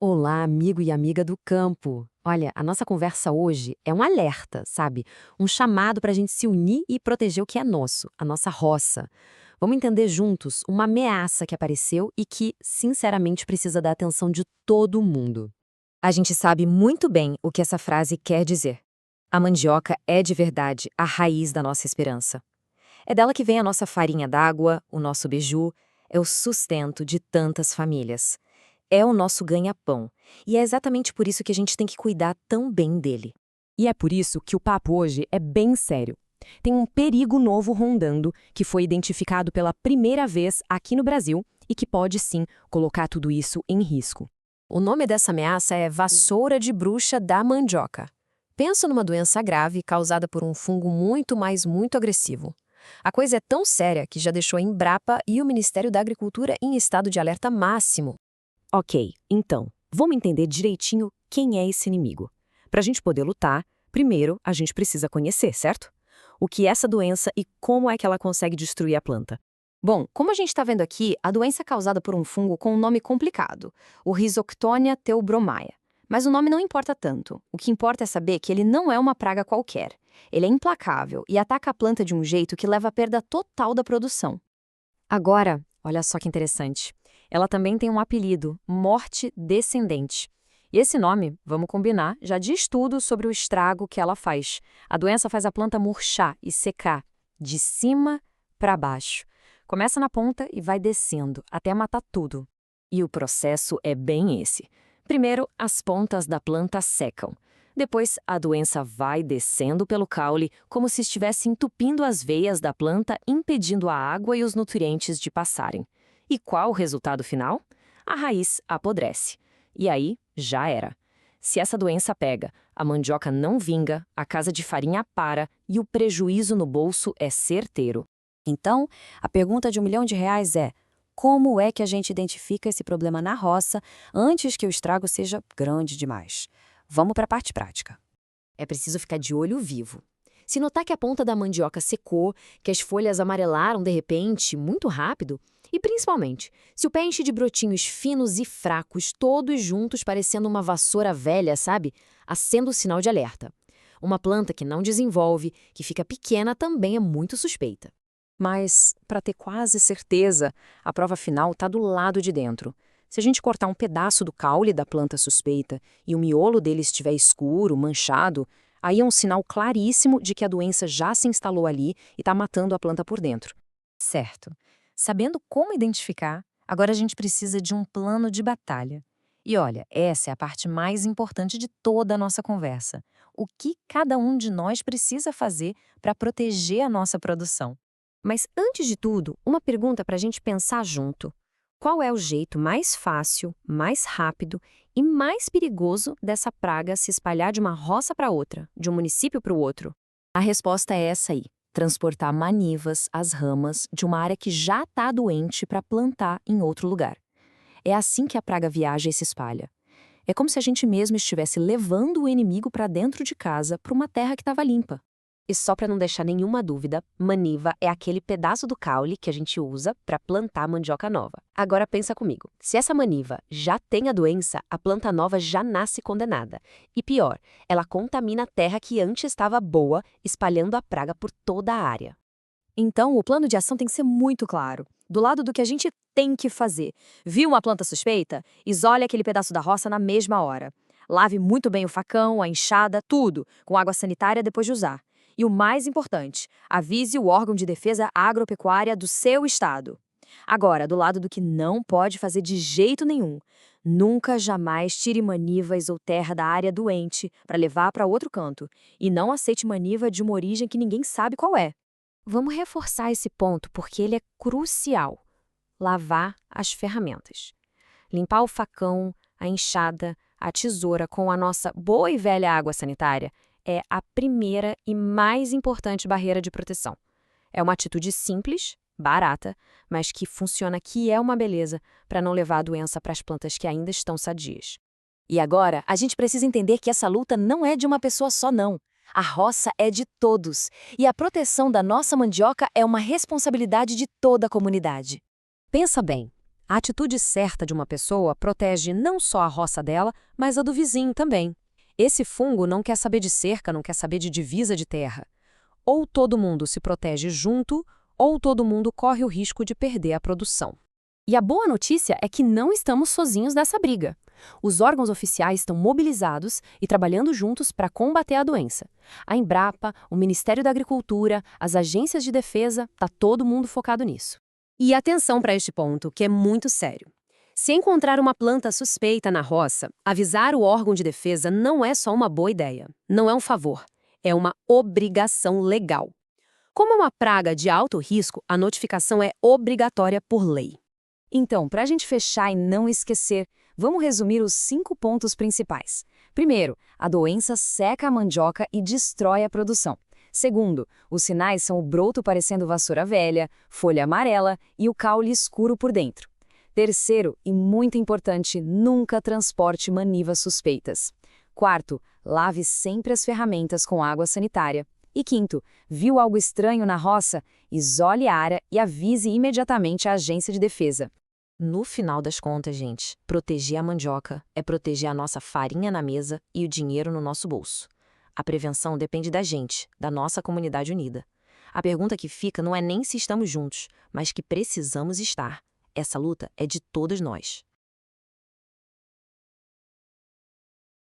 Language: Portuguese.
Olá, amigo e amiga do campo. Olha, a nossa conversa hoje é um alerta, sabe? Um chamado para a gente se unir e proteger o que é nosso, a nossa roça. Vamos entender juntos uma ameaça que apareceu e que, sinceramente, precisa da atenção de todo mundo. A gente sabe muito bem o que essa frase quer dizer. A mandioca é de verdade a raiz da nossa esperança. É dela que vem a nossa farinha d'água, o nosso beiju, é o sustento de tantas famílias. É o nosso ganha-pão. E é exatamente por isso que a gente tem que cuidar tão bem dele. E é por isso que o papo hoje é bem sério. Tem um perigo novo rondando que foi identificado pela primeira vez aqui no Brasil e que pode sim colocar tudo isso em risco. O nome dessa ameaça é vassoura de bruxa da mandioca. Pensa numa doença grave causada por um fungo muito agressivo. A coisa é tão séria que já deixou a Embrapa e o Ministério da Agricultura em estado de alerta máximo. Ok, então, vamos entender direitinho quem é esse inimigo. Para a gente poder lutar, primeiro a gente precisa conhecer, certo? O que é essa doença e como é que ela consegue destruir a planta. Bom, como a gente está vendo aqui, a doença é causada por um fungo com um nome complicado, o Rhizoctonia theobromia. Mas o nome não importa tanto. O que importa é saber que ele não é uma praga qualquer. Ele é implacável e ataca a planta de um jeito que leva à perda total da produção. Agora, olha só que interessante. Ela também tem um apelido, morte descendente. E esse nome, vamos combinar, já diz tudo sobre o estrago que ela faz. A doença faz a planta murchar e secar, de cima para baixo. Começa na ponta e vai descendo, até matar tudo. E o processo é bem esse. Primeiro, as pontas da planta secam. Depois, a doença vai descendo pelo caule, como se estivesse entupindo as veias da planta, impedindo a água e os nutrientes de passarem. E qual o resultado final? A raiz apodrece. E aí, já era. Se essa doença pega, a mandioca não vinga, a casa de farinha para e o prejuízo no bolso é certeiro. Então, a pergunta de R$ 1 milhão é: como é que a gente identifica esse problema na roça antes que o estrago seja grande demais? Vamos para a parte prática. É preciso ficar de olho vivo. Se notar que a ponta da mandioca secou, que as folhas amarelaram de repente, muito rápido, e principalmente, se o pé enche de brotinhos finos e fracos, todos juntos parecendo uma vassoura velha, sabe? Acenda o sinal de alerta. Uma planta que não desenvolve, que fica pequena, também é muito suspeita. Mas, para ter quase certeza, a prova final está do lado de dentro. Se a gente cortar um pedaço do caule da planta suspeita e o miolo dele estiver escuro, manchado, aí é um sinal claríssimo de que a doença já se instalou ali e está matando a planta por dentro. Certo. Sabendo como identificar, agora a gente precisa de um plano de batalha. E olha, essa é a parte mais importante de toda a nossa conversa. O que cada um de nós precisa fazer para proteger a nossa produção? Mas antes de tudo, uma pergunta para a gente pensar junto. Qual é o jeito mais fácil, mais rápido e mais perigoso dessa praga se espalhar de uma roça para outra, de um município para o outro? A resposta é essa aí: transportar manivas, as ramas, de uma área que já está doente para plantar em outro lugar. É assim que a praga viaja e se espalha. É como se a gente mesmo estivesse levando o inimigo para dentro de casa, para uma terra que estava limpa. E só para não deixar nenhuma dúvida, maniva é aquele pedaço do caule que a gente usa para plantar mandioca nova. Agora pensa comigo, se essa maniva já tem a doença, a planta nova já nasce condenada. E pior, ela contamina a terra que antes estava boa, espalhando a praga por toda a área. Então, o plano de ação tem que ser muito claro, do lado do que a gente tem que fazer. Viu uma planta suspeita? Isole aquele pedaço da roça na mesma hora. Lave muito bem o facão, a enxada, tudo, com água sanitária depois de usar. E o mais importante, avise o órgão de defesa agropecuária do seu estado. Agora, do lado do que não pode fazer de jeito nenhum, nunca jamais tire manivas ou terra da área doente para levar para outro canto. E não aceite maniva de uma origem que ninguém sabe qual é. Vamos reforçar esse ponto porque ele é crucial. Lavar as ferramentas. Limpar o facão, a enxada, a tesoura com a nossa boa e velha água sanitária é a primeira e mais importante barreira de proteção. É uma atitude simples, barata, mas que funciona que é uma beleza para não levar a doença para as plantas que ainda estão sadias. E agora, a gente precisa entender que essa luta não é de uma pessoa só, não. A roça é de todos. E a proteção da nossa mandioca é uma responsabilidade de toda a comunidade. Pensa bem, A atitude certa de uma pessoa protege não só a roça dela, mas a do vizinho também. Esse fungo não quer saber de cerca, não quer saber de divisa de terra. Ou todo mundo se protege junto, ou todo mundo corre o risco de perder a produção. E a boa notícia é que não estamos sozinhos nessa briga. Os órgãos oficiais estão mobilizados e trabalhando juntos para combater a doença. A Embrapa, o Ministério da Agricultura, as agências de defesa, tá todo mundo focado nisso. E atenção para este ponto, que é muito sério. Se encontrar uma planta suspeita na roça, avisar o órgão de defesa não é só uma boa ideia. Não é um favor, é uma obrigação legal. Como é uma praga de alto risco, a notificação é obrigatória por lei. Então, para a gente fechar e não esquecer, vamos resumir os 5 pontos principais. Primeiro, a doença seca a mandioca e destrói a produção. Segundo, os sinais são o broto parecendo vassoura velha, folha amarela e o caule escuro por dentro. Terceiro, e muito importante, nunca transporte manivas suspeitas. Quarto, lave sempre as ferramentas com água sanitária. E quinto, viu algo estranho na roça? Isole a área e avise imediatamente a agência de defesa. No final das contas, gente, proteger a mandioca é proteger a nossa farinha na mesa e o dinheiro no nosso bolso. A prevenção depende da gente, da nossa comunidade unida. A pergunta que fica não é nem se estamos juntos, mas que precisamos estar. Essa luta é de todos nós.